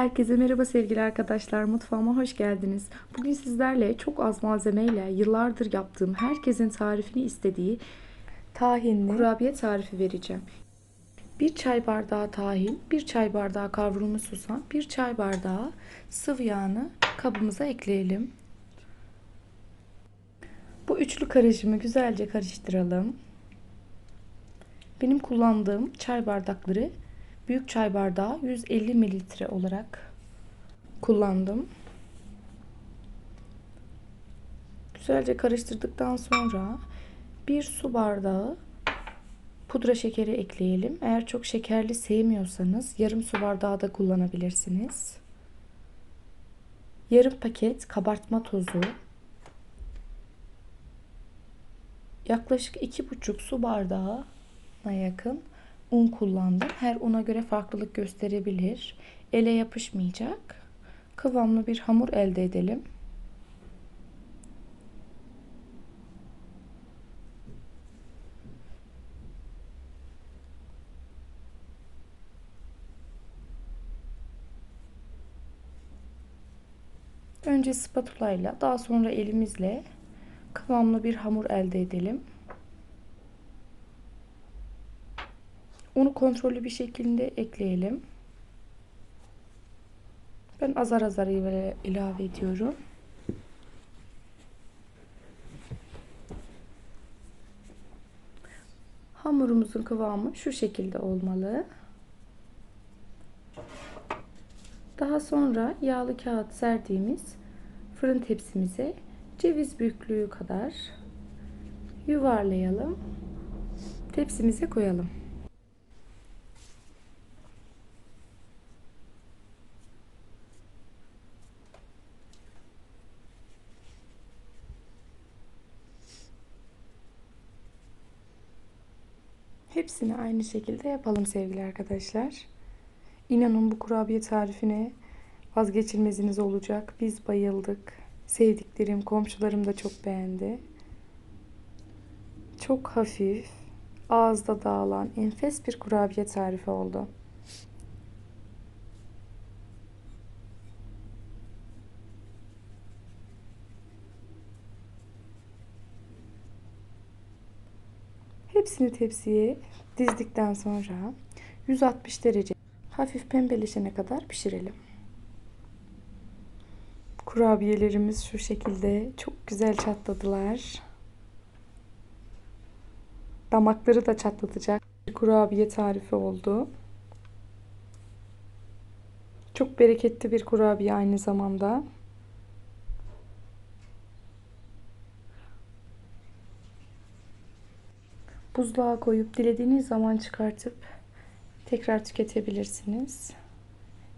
Herkese merhaba sevgili arkadaşlar. Mutfağıma hoş geldiniz. Bugün sizlerle çok az malzemeyle yıllardır yaptığım, herkesin tarifini istediği tahinli kurabiye tarifi vereceğim. 1 çay bardağı tahin, 1 çay bardağı kavrulmuş susam, 1 çay bardağı sıvı yağını kabımıza ekleyelim. Bu üçlü karışımı güzelce karıştıralım. Benim kullandığım çay bardakları büyük çay bardağı 150 mililitre olarak kullandım. Güzelce karıştırdıktan sonra 1 su bardağı pudra şekeri ekleyelim. Eğer çok şekerli sevmiyorsanız yarım su bardağı da kullanabilirsiniz. Yarım paket kabartma tozu. Yaklaşık 2,5 su bardağına yakın un kullandım. Her una göre farklılık gösterebilir. Ele yapışmayacak. Kıvamlı bir hamur elde edelim. Önce spatula ile daha sonra elimizle kıvamlı bir hamur elde edelim. Unu kontrollü bir şekilde ekleyelim. Ben azar azar ilave ediyorum. Hamurumuzun kıvamı şu şekilde olmalı. Daha sonra yağlı kağıt serdiğimiz fırın tepsimize ceviz büyüklüğü kadar yuvarlayalım. Tepsimize koyalım. Hepsini aynı şekilde yapalım sevgili arkadaşlar. İnanın bu kurabiye tarifine vazgeçilmeziniz olacak. Biz bayıldık. Sevdiklerim, komşularım da çok beğendi. Çok hafif, ağızda dağılan enfes bir kurabiye tarifi oldu. Hepsini tepsiye dizdikten sonra 160 derece hafif pembeleşene kadar pişirelim. Kurabiyelerimiz şu şekilde çok güzel çatladılar. Damakları da çatlatacak bir kurabiye tarifi oldu. Çok bereketli bir kurabiye aynı zamanda. Buzluğa koyup dilediğiniz zaman çıkartıp tekrar tüketebilirsiniz.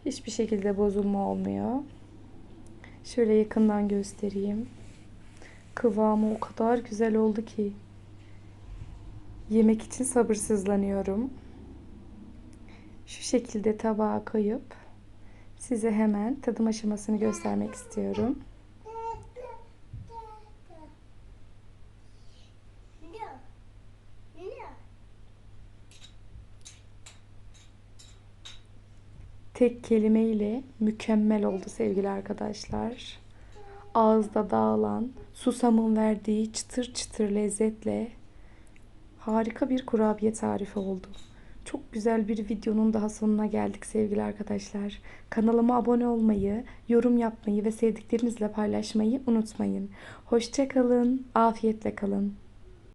Hiçbir şekilde bozulma olmuyor. Şöyle yakından göstereyim. Kıvamı o kadar güzel oldu ki yemek için sabırsızlanıyorum. Şu şekilde tabağa koyup size hemen tadım aşamasını göstermek istiyorum. Tek kelimeyle mükemmel oldu sevgili arkadaşlar. Ağızda dağılan, susamın verdiği çıtır çıtır lezzetle harika bir kurabiye tarifi oldu. Çok güzel bir videonun daha sonuna geldik sevgili arkadaşlar. Kanalıma abone olmayı, yorum yapmayı ve sevdiklerinizle paylaşmayı unutmayın. Hoşça kalın, afiyetle kalın.